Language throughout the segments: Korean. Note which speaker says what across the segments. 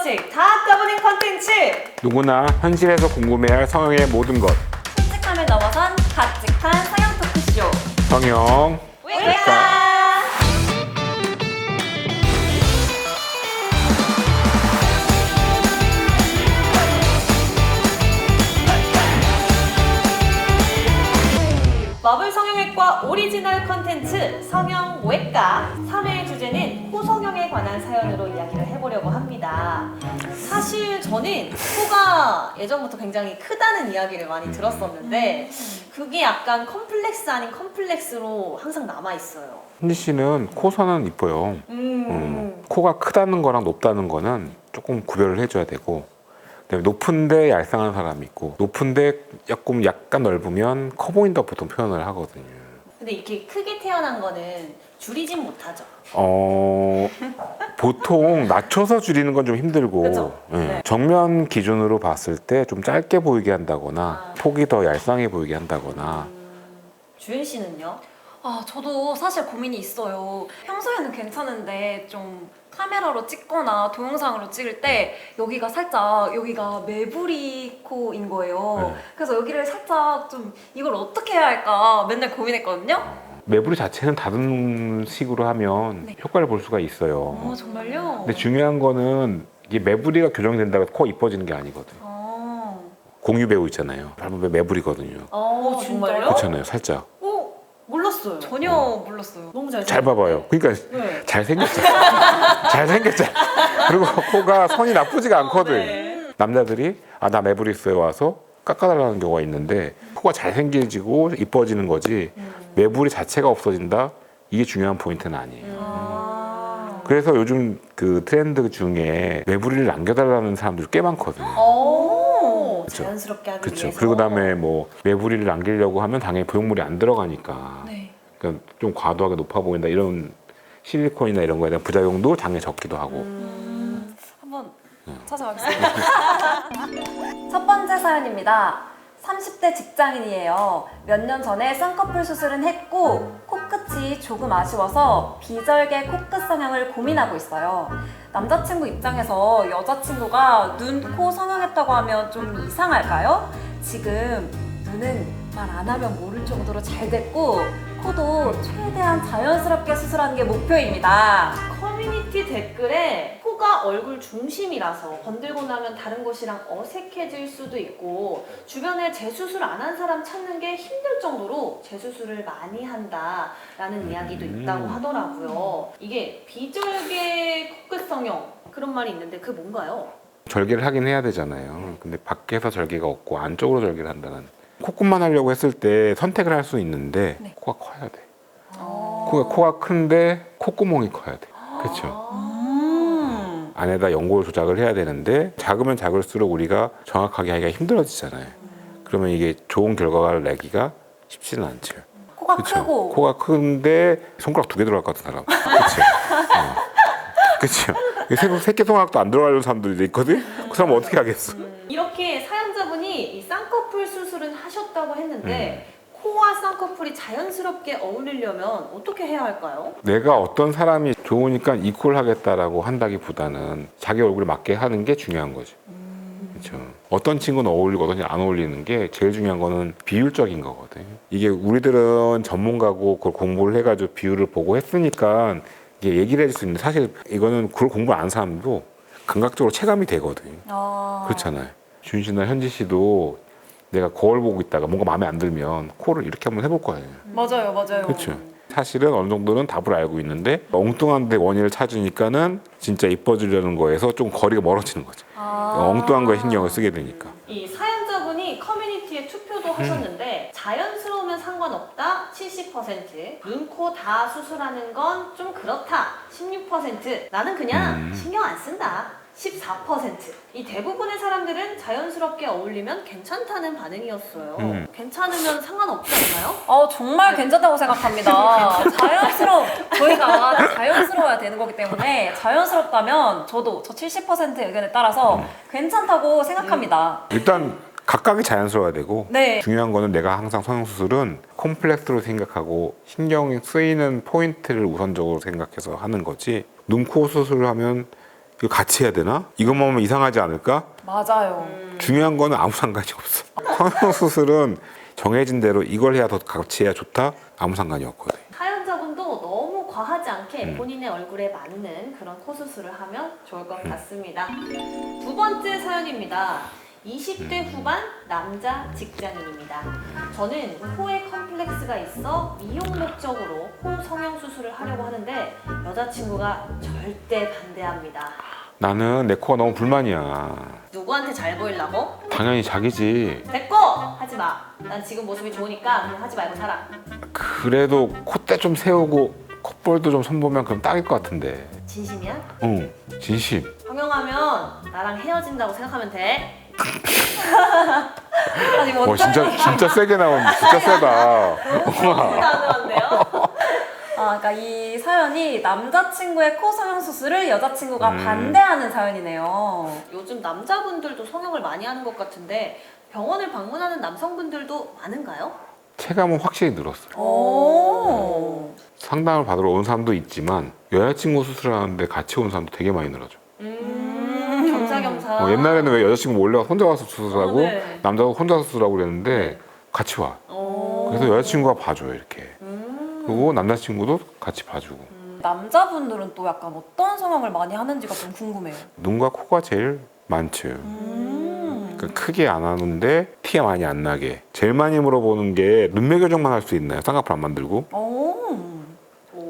Speaker 1: 번씩 다 까부는 컨텐츠!
Speaker 2: 누구나 현실에서 궁금해할 성형의 모든 것.
Speaker 1: 솔직함을 넘어선 갓직한 성형 토크쇼
Speaker 2: 성형
Speaker 1: 웨이카! 마블 성형외과 오리지널 컨텐츠 성형 외과 3회 주제는 코 성형에 관한 사연으로 이야기를 해보려고 합니다. 사실 저는 코가 예전부터 굉장히 크다는 이야기를 많이 들었었는데 그게 약간 컴플렉스 아닌 컴플렉스로 항상 남아있어요.
Speaker 2: 현지 씨는 코선은 이뻐요. 코가 크다는 거랑 높다는 거는 조금 구별을 해줘야 되고, 그다음에 높은데 얄쌍한 사람이 있고, 높은데 약간 넓으면 커 보인다고 보통 표현을 하거든요.
Speaker 1: 근데 이렇게 크게 태어난 거는 줄이진 못하죠.
Speaker 2: 보통 낮춰서 줄이는 건 좀 힘들고,
Speaker 1: 그쵸?
Speaker 2: 예.
Speaker 1: 네.
Speaker 2: 정면 기준으로 봤을 때 좀 짧게 보이게 한다거나 폭이 더 얄쌍해 보이게 한다거나.
Speaker 1: 주윤 씨는요?
Speaker 3: 저도 사실 고민이 있어요. 평소에는 괜찮은데 좀 카메라로 찍거나 동영상으로 찍을 때 여기가 매부리 코인 거예요.
Speaker 2: 네.
Speaker 3: 그래서 여기를 살짝 좀 이걸 어떻게 해야 할까 맨날 고민했거든요.
Speaker 2: 매부리 자체는 다른 식으로 하면
Speaker 3: 네.
Speaker 2: 효과를 볼 수가 있어요.
Speaker 3: 정말요?
Speaker 2: 근데 중요한 거는 이게 매부리가 교정된다고 코 이뻐지는 게 아니거든. 공유 배우 있잖아요. 닮은 매부리거든요.
Speaker 1: 정말요?
Speaker 2: 그렇잖아요, 살짝.
Speaker 1: 몰랐어요.
Speaker 3: 전혀 몰랐어요.
Speaker 1: 너무 잘
Speaker 2: 잘 봐봐요. 그러니까
Speaker 1: 네.
Speaker 2: 잘생겼잖아. 잘생겼잖아. 그리고 코가 선이 나쁘지가 않거든.
Speaker 1: 네.
Speaker 2: 남자들이 나 매부리 있어요 와서 깎아달라는 경우가 있는데, 코가 잘생겨지고 이뻐지는 거지 매부리 자체가 없어진다? 이게 중요한 포인트는 아니에요. 그래서 요즘 그 트렌드 중에 매부리를 남겨달라는 사람들이 꽤 많거든요. 그쵸.
Speaker 1: 자연스럽게 하기
Speaker 2: 그렇죠.
Speaker 1: 위해서.
Speaker 2: 그리고 그다음에 뭐 매부리를 남기려고 하면 당연히 보형물이 안 들어가니까
Speaker 3: 네.
Speaker 2: 그러니까 좀 과도하게 높아 보인다 이런 실리콘이나 이런 거에 대한 부작용도 당연히 적기도 하고.
Speaker 3: 한번 찾아가겠습니다. 첫 번째 사연입니다. 30대 직장인이에요. 몇 년 전에 쌍꺼풀 수술은 했고 코끝이 조금 아쉬워서 비절개 코끝 성형을 고민하고 있어요. 남자친구 입장에서 여자친구가 눈, 코 성형했다고 하면 좀 이상할까요? 지금 눈은 말 안 하면 모를 정도로 잘 됐고 코도 최대한 자연스럽게 수술하는 게 목표입니다.
Speaker 1: 커뮤니티 댓글에 코가 얼굴 중심이라서 건들고 나면 다른 곳이랑 어색해질 수도 있고 주변에 재수술 안 한 사람 찾는 게 힘들 정도로 재수술을 많이 한다라는 이야기도 있다고 하더라고요. 이게 비절개 코끝 성형 그런 말이 있는데 그게 뭔가요?
Speaker 2: 절개를 하긴 해야 되잖아요. 근데 밖에서 절개가 없고 안쪽으로 절개를 한다는. 콧끝만 하려고 했을 때 선택을 할 수 있는데
Speaker 3: 네.
Speaker 2: 코가 커야 돼. 코가 큰데 콧구멍이 커야 돼. 그렇죠. 안에다 연골 조작을 해야 되는데 작으면 작을수록 우리가 정확하게 하기가 힘들어지잖아요. 그러면 이게 좋은 결과를 내기가 쉽지는 않죠.
Speaker 3: 코가
Speaker 2: 그쵸?
Speaker 3: 크고
Speaker 2: 코가 큰데 손가락 2개 들어갈 것 같은 사람. 그렇죠. 그렇죠. 새끼손가락도 안 들어가는 사람들도 있거든. 그 사람 어떻게 하겠어?
Speaker 1: 이렇게 사연자분이 이 쌍꺼풀 수술은 하셨다고 했는데 코와 쌍꺼풀이 자연스럽게 어울리려면 어떻게 해야 할까요?
Speaker 2: 내가 어떤 사람이 좋으니까 이퀄 하겠다라고 한다기보다는 자기 얼굴에 맞게 하는 게 중요한 거죠. 그렇죠. 어떤 친구는 어울리고 어떤 친구는 안 어울리는 게 제일 중요한 거는 비율적인 거거든요. 이게 우리들은 전문가고 그걸 공부를 해가지고 비율을 보고 했으니까 이게 얘기를 해줄 수 있는데 사실 이거는 그걸 공부 안 한 사람도 감각적으로 체감이 되거든요. 그렇잖아요. 준 씨나 현지 씨도 내가 거울 보고 있다가 뭔가 마음에 안 들면 코를 이렇게 한번 해볼 거예요.
Speaker 3: 맞아요.
Speaker 2: 그렇죠. 사실은 어느 정도는 답을 알고 있는데 엉뚱한데 원인을 찾으니까는 진짜 이뻐지려는 거에서 좀 거리가 멀어지는 거죠. 엉뚱한 거에 신경을 쓰게 되니까.
Speaker 1: 이 사연자분이 커뮤니티에 투표도 하셨는데 자연스러우면 상관없다 70%, 눈, 코 다 수술하는 건 좀 그렇다 16%, 나는 그냥 신경 안 쓴다 14%. 이 대부분의 사람들은 자연스럽게 어울리면 괜찮다는 반응이었어요. 괜찮으면 상관없지 않나요?
Speaker 3: 정말 괜찮다고 생각합니다. 저희가 자연스러워야 되는 거기 때문에 자연스럽다면 저 70% 의견에 따라서 괜찮다고 생각합니다.
Speaker 2: 일단 각각이 자연스러워야 되고
Speaker 3: 네.
Speaker 2: 중요한 거는 내가 항상 성형수술은 콤플렉스로 생각하고 신경이 쓰이는 포인트를 우선적으로 생각해서 하는 거지 눈, 코 수술을 하면 이거 같이 해야 되나? 이것만 하면 이상하지 않을까?
Speaker 3: 맞아요.
Speaker 2: 중요한 거는 아무 상관이 없어. 성형수술은 정해진 대로 이걸 해야 더 같이 해야 좋다? 아무 상관이 없거든.
Speaker 1: 사연자분도 너무 과하지 않게 본인의 얼굴에 맞는 그런 코 수술을 하면 좋을 것 같습니다. 두 번째 사연입니다. 20대 후반 남자 직장인입니다. 저는 코에 컴플렉스가 있어 미용 목적으로 코 성형 수술을 하려고 하는데 여자친구가 절대 반대합니다.
Speaker 2: 나는 내 코가 너무 불만이야.
Speaker 1: 누구한테 잘 보이려고?
Speaker 2: 당연히 자기지.
Speaker 1: 됐고! 하지 마. 난 지금 모습이 좋으니까 그냥 하지 말고 살아.
Speaker 2: 그래도 콧대 좀 세우고 콧볼도 좀 손보면 그럼 딱일 것 같은데.
Speaker 1: 진심이야?
Speaker 2: 응, 진심.
Speaker 1: 성형하면 나랑 헤어진다고 생각하면 돼.
Speaker 3: 아니 뭐
Speaker 2: 와, 진짜 세게 나오는데 진짜 세다.
Speaker 1: 너무 단호한데요?
Speaker 3: 그러니까 이 사연이 남자친구의 코 성형 수술을 여자친구가
Speaker 2: 음.
Speaker 3: 반대하는 사연이네요.
Speaker 1: 요즘 남자분들도 성형을 많이 하는 것 같은데 병원을 방문하는 남성분들도 많은가요?
Speaker 2: 체감은 확실히 늘었어요.
Speaker 3: 오.
Speaker 2: 상담을 받으러 온 사람도 있지만 여자친구 수술하는데 같이 온 사람도 되게 많이 늘어져.
Speaker 1: 겸사겸사.
Speaker 2: 옛날에는 왜 여자친구 몰래 혼자 와서 수술하고
Speaker 1: 네.
Speaker 2: 남자가 혼자 수술하고 그랬는데 같이 와. 그래서 여자친구가 봐줘요 이렇게. 그리고 남자친구도 같이 봐주고.
Speaker 3: 남자분들은 또 약간 어떤 성형을 많이 하는지가 좀 궁금해요.
Speaker 2: 눈과 코가 제일 많죠. 그러니까 크게 안 하는데 티 많이 안 나게. 제일 많이 물어보는 게 눈매 교정만 할 수 있나요? 쌍꺼풀 안 만들고?
Speaker 3: 오.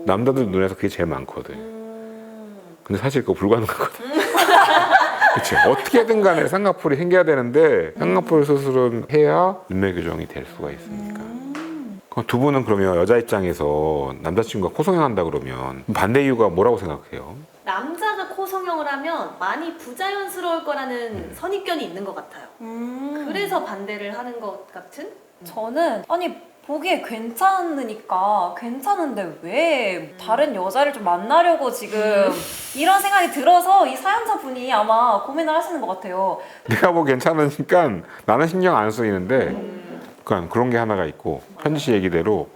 Speaker 2: 남자들 눈에서 그게 제일 많거든. 근데 사실 그거 불가능하거든. 그치? 어떻게든 간에 쌍꺼풀이 생겨야 되는데 쌍꺼풀 수술은 해야 눈매 교정이 될 수가 있으니까. 그럼 두 분은 그러면 여자 입장에서 남자친구가 코 성형한다 그러면 반대 이유가 뭐라고 생각해요?
Speaker 1: 남자가 코 성형을 하면 많이 부자연스러울 거라는 선입견이 있는 것 같아요. 그래서 반대를 하는 것 같은?
Speaker 3: 저는 아니 보기에 괜찮으니까 괜찮은데 왜 다른 여자를 좀 만나려고 지금 이런 생각이 들어서 이 사연자분이 아마 고민을 하시는 것 같아요.
Speaker 2: 내가 뭐 괜찮으니까 나는 신경 안 쓰이는데 그러니까 그런 게 하나가 있고 현지 씨 얘기대로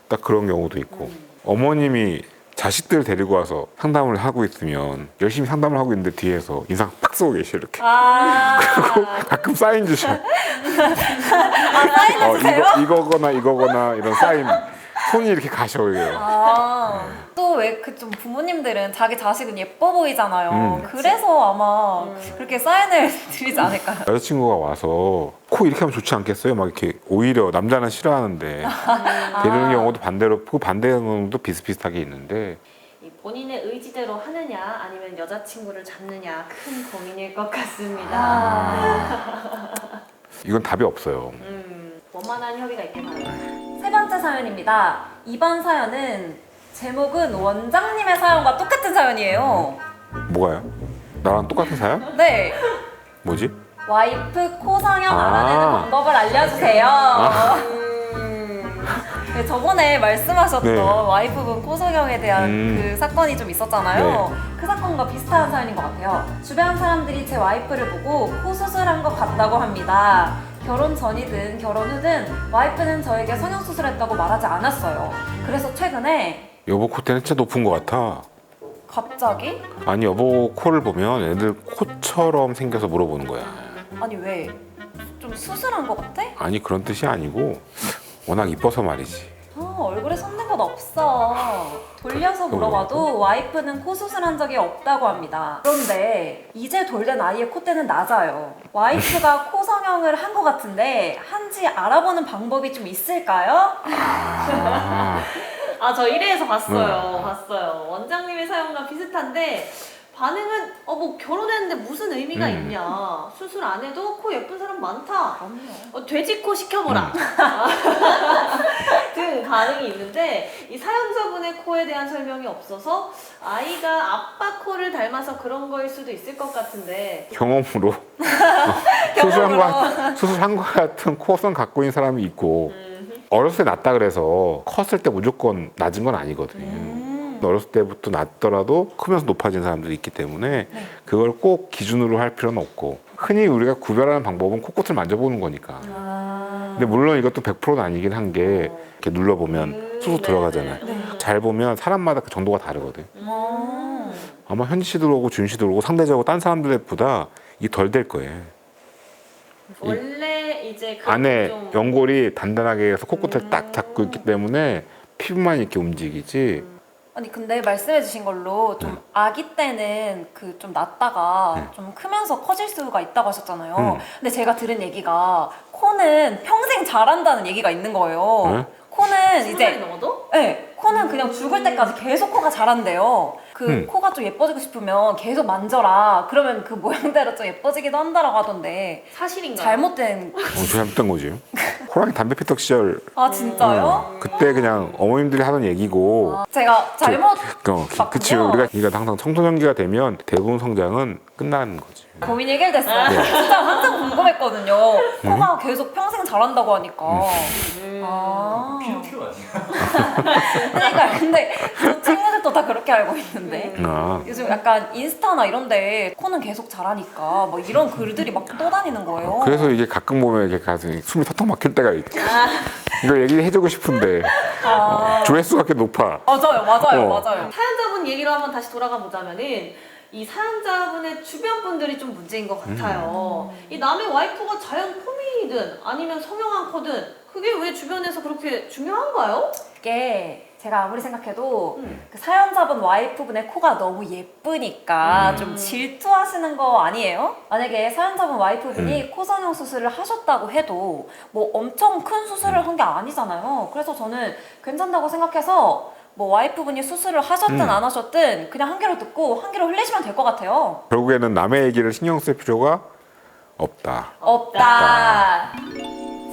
Speaker 2: 딱 그런 경우도 있고 어머님이 자식들 데리고 와서 상담을 하고 있으면 열심히 상담을 하고 있는데 뒤에서 인상 팍 쓰고 계셔 이렇게. 가끔 사인 주셔.
Speaker 3: 사인 해주세요?
Speaker 2: 이거거나 이런 사인 손이 이렇게 가셔 이게.
Speaker 3: 또 왜 그 좀 부모님들은 자기 자식은 예뻐 보이잖아요. 그래서 아마 그렇게 사인을 드리지 않을까요?
Speaker 2: 여자친구가 와서 코 이렇게 하면 좋지 않겠어요? 막 이렇게 오히려 남자는 싫어하는데 데리는 경우도 반대로 그 반대하는 경우도 비슷비슷하게 있는데
Speaker 1: 이 본인의 의지대로 하느냐 아니면 여자친구를 잡느냐 큰 고민일 것 같습니다.
Speaker 2: 이건 답이 없어요.
Speaker 1: 원만한 협의가 있길 바랍니다.
Speaker 3: 세 번째 사연입니다. 이번 사연은 제목은 원장님의 사연과 똑같은 사연이에요.
Speaker 2: 뭐가요? 나랑 똑같은 사연?
Speaker 3: 네.
Speaker 2: 뭐지?
Speaker 3: 와이프 코 성형 알아내는 방법을 알려주세요. 네, 저번에 말씀하셨던
Speaker 2: 네.
Speaker 3: 와이프분 코 성형에 대한 그 사건이 좀 있었잖아요.
Speaker 2: 네.
Speaker 3: 그 사건과 비슷한 사연인 것 같아요. 주변 사람들이 제 와이프를 보고 코 수술한 것 같다고 합니다. 결혼 전이든 결혼 후든 와이프는 저에게 성형수술했다고 말하지 않았어요. 그래서 최근에
Speaker 2: 여보 콧대는 진짜 높은 것 같아.
Speaker 3: 갑자기?
Speaker 2: 아니 여보 코를 보면 애들 코처럼 생겨서 물어보는 거야.
Speaker 3: 아니 왜? 좀 수술한 것 같아?
Speaker 2: 아니 그런 뜻이 아니고 워낙 이뻐서 말이지.
Speaker 3: 얼굴에 손댄 것 없어. 돌려서 물어봐도 와이프는 코 수술한 적이 없다고 합니다. 그런데 이제 돌된 아이의 콧대는 낮아요. 와이프가 코 성형을 한 것 같은데 한지 알아보는 방법이 좀 있을까요?
Speaker 1: 저 1회에서 봤어요. 원장님의 사연과 비슷한데 반응은 뭐 결혼했는데 무슨 의미가 있냐. 수술 안 해도 코 예쁜 사람 많다. 돼지코 시켜보라. 등 반응이 있는데 이 사연자분의 코에 대한 설명이 없어서 아이가 아빠 코를 닮아서 그런 거일 수도 있을 것 같은데
Speaker 2: 경험으로 수술한 것 같은 코선 갖고 있는 사람이 있고 어렸을 때 낮다 그래서 컸을 때 무조건 낮은 건 아니거든. 어렸을 때부터 낮더라도 크면서 높아진 사람들이 있기 때문에 그걸 꼭 기준으로 할 필요는 없고 흔히 우리가 구별하는 방법은 코끝을 만져보는 거니까. 근데 물론 이것도 100%는 아니긴 한 게 이렇게 눌러보면 쑥쑥 들어가잖아요. 잘 보면 사람마다 그 정도가 다르거든. 아마 현지 씨도 그러고 준 씨도 그러고 상대적으로 딴 사람들보다 이게 덜 될 거예요.
Speaker 1: 원래 이제 그
Speaker 2: 안에
Speaker 1: 좀
Speaker 2: 연골이 단단하게 해서 코끝을 딱 잡고 있기 때문에 피부만 이렇게 움직이지.
Speaker 3: 아니 근데 말씀해주신 걸로 좀 아기 때는 그 좀 낮다가 좀 크면서 커질 수가 있다고 하셨잖아요. 근데 제가 들은 얘기가 코는 평생 자란다는 얘기가 있는 거예요. 코는
Speaker 1: 20살이
Speaker 3: 이제
Speaker 1: 넘어도?
Speaker 3: 네, 코는 그냥 죽을 때까지 계속 코가 자란대요. 그 코가 좀 예뻐지고 싶으면 계속 만져라. 그러면 그 모양대로 좀 예뻐지기도 한다라고 하던데
Speaker 1: 사실인가요?
Speaker 3: 잘못된.
Speaker 2: 잘못된 거지. 호랑이 담배 피던 시절
Speaker 3: 아 진짜요?
Speaker 2: 그때 그냥 어머님들이 하던 얘기고.
Speaker 3: 제가 잘못
Speaker 2: 그치. 우리가 항상 청소년기가 되면 대부분 성장은 끝나는 거지.
Speaker 3: 고민 해결됐어요. 진짜 항상 궁금했거든요. 코가 계속 평생 자란다고 하니까. 아.
Speaker 4: 피노키오 아니야?
Speaker 3: 그러니까 근데 저 친구들도 다 그렇게 알고 있는데
Speaker 2: 아.
Speaker 3: 요즘 약간 인스타나 이런데 코는 계속 자라니까 뭐 이런 글들이 막 떠다니는 거예요.
Speaker 2: 그래서 이게 가끔 보면 이렇게 가서 숨이 턱턱 막힐 때가 있대. 이걸 얘기해주고 싶은데 조회수가 꽤 높아.
Speaker 3: 맞아요.
Speaker 1: 사연자분 얘기로 한번 다시 돌아가 보자면은 이 사연자분의 주변 분들이 좀 문제인 것 같아요. 이 남의 와이프가 자연 코미든 아니면 성형한 코든 그게 왜 주변에서 그렇게 중요한가요?
Speaker 3: 이게 제가 아무리 생각해도 그 사연자분 와이프분의 코가 너무 예쁘니까 좀 질투하시는 거 아니에요? 만약에 사연자분 와이프분이 코 성형 수술을 하셨다고 해도 뭐 엄청 큰 수술을 한 게 아니잖아요. 그래서 저는 괜찮다고 생각해서 뭐 와이프분이 수술을 하셨든 안 하셨든 그냥 한 귀로 듣고 한 귀로 흘리시면 될 것 같아요.
Speaker 2: 결국에는 남의 얘기를 신경 쓸 필요가 없다.
Speaker 3: 없다.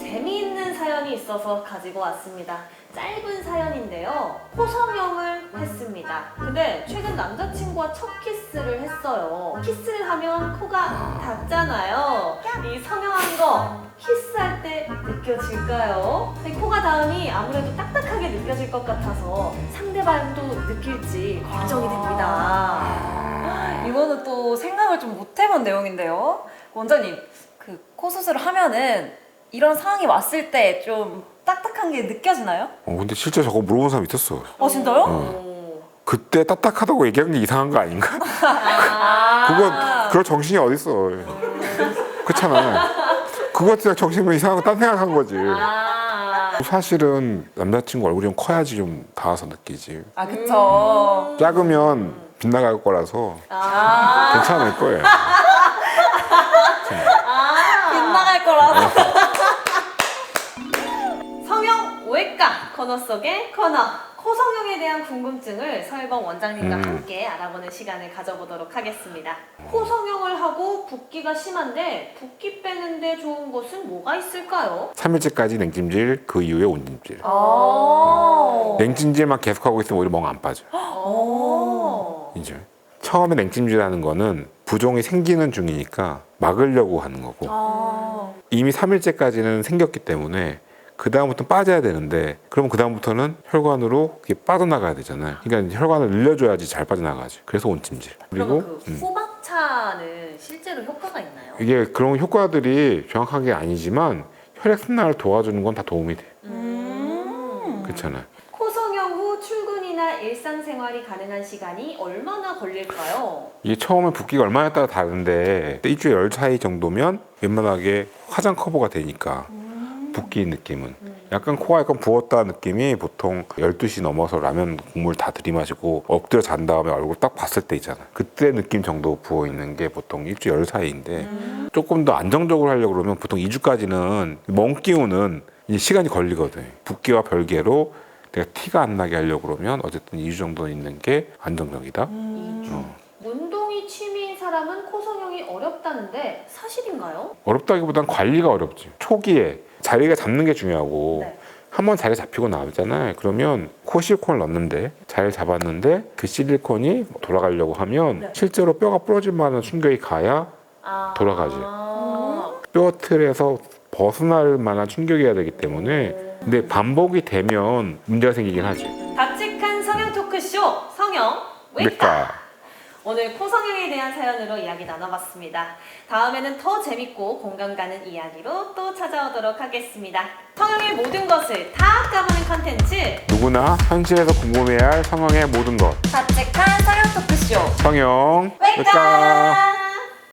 Speaker 1: 재미있는 사연이 있어서 가지고 왔습니다. 짧은 사연인데요. 코 성형을 했습니다. 근데 최근 남자친구와 첫 키스를 했어요. 키스를 하면 코가 닿잖아요. 이 성형한 거 키스할 때 느껴질까요? 코가 닿으니 아무래도 딱딱하게 느껴질 것 같아서 상대방도 느낄지 걱정이 됩니다.
Speaker 3: 이거는 또 생각을 좀 못 해본 내용인데요. 원장님, 그 코 수술을 하면은 이런 상황이 왔을 때 좀 딱딱한 게 느껴지나요?
Speaker 2: 근데 실제 저거 물어본 사람 있었어.
Speaker 3: 진짜요?
Speaker 1: 오.
Speaker 2: 그때 딱딱하다고 얘기하는 게 이상한 거 아닌가? 그럴 정신이 어딨어. 그렇잖아. 그거 진짜 정신이 이상하고 딴 생각한 거지. 사실은 남자친구 얼굴이 좀 커야지 좀 닿아서 느끼지.
Speaker 3: 그쵸.
Speaker 2: 작으면 빗나갈 거라서 괜찮을 거예요.
Speaker 3: 빗나갈 거라서.
Speaker 1: 성형 오해과 코너 속의 코너. 코 성형에 대한 궁금증을 서일범 원장님과 함께 알아보는 시간을 가져보도록 하겠습니다. 코 성형을 하고 붓기가 심한데 붓기 빼는데 좋은 것은 뭐가 있을까요?
Speaker 2: 3일째까지 냉찜질, 그 이후에 온찜질. 냉찜질만 계속하고 있으면 오히려 멍 안 빠져. 이제 처음에 냉찜질하는 거는 부종이 생기는 중이니까 막으려고 하는 거고 이미 3일째까지는 생겼기 때문에 그 다음부터 빠져야 되는데 그러면 그 다음부터는 혈관으로 이게 빠져나가야 되잖아요. 그러니까 혈관을 늘려줘야지 잘 빠져나가지. 그래서 온찜질.
Speaker 1: 그리고 그 호박차는 실제로 효과가 있나요?
Speaker 2: 이게 그런 효과들이 정확한 게 아니지만 혈액 순환을 도와주는 건 다 도움이 돼. 그렇잖아요.
Speaker 1: 코 성형 후 출근이나 일상생활이 가능한 시간이 얼마나 걸릴까요?
Speaker 2: 이게 처음에 붓기가 얼마나 따라 다른데 일주일 열 차이 정도면 웬만하게 화장 커버가 되니까 붓기 느낌은 약간 코가 약간 부었다 느낌이 보통 12시 넘어서 라면 국물 다 들이마시고 엎드려 잔 다음에 얼굴 딱 봤을 때 있잖아. 그때 느낌 정도 부어 있는 게 보통 일주일 열 사이인데 조금 더 안정적으로 하려고 그러면 보통 2주까지는 멍 끼우는 시간이 걸리거든. 붓기와 별개로 내가 티가 안 나게 하려고 그러면 어쨌든 2주 정도 있는 게 안정적이다.
Speaker 1: 운동이 취미인 사람은 코 성형이 어렵다는데 사실인가요?
Speaker 2: 어렵다기보단 관리가 어렵지. 초기에 자리가 잡는 게 중요하고
Speaker 1: 네.
Speaker 2: 한번 자리 잡히고 나오잖아요. 그러면 코 실리콘을 넣는데 자리를 잡았는데 그 실리콘이 돌아가려고 하면 실제로 뼈가 부러질 만한 충격이 가야 돌아가지. 뼈 틀에서 벗어날 만한 충격이어야 되기 때문에 근데 반복이 되면 문제가 생기긴 하지.
Speaker 1: 박직한 성형 토크쇼 성형 외과.
Speaker 2: 그러니까
Speaker 1: 오늘 코 성형에 대한 사연으로 이야기 나눠봤습니다. 다음에는 더 재밌고 공감 가는 이야기로 또 찾아오도록 하겠습니다. 성형 성형의 모든 것을 다 까보는 컨텐츠
Speaker 2: 누구나 현실에서 궁금해야 할 성형의 모든 것.
Speaker 3: 바칙한 성형 토크쇼.
Speaker 2: 성형
Speaker 3: 웰컴!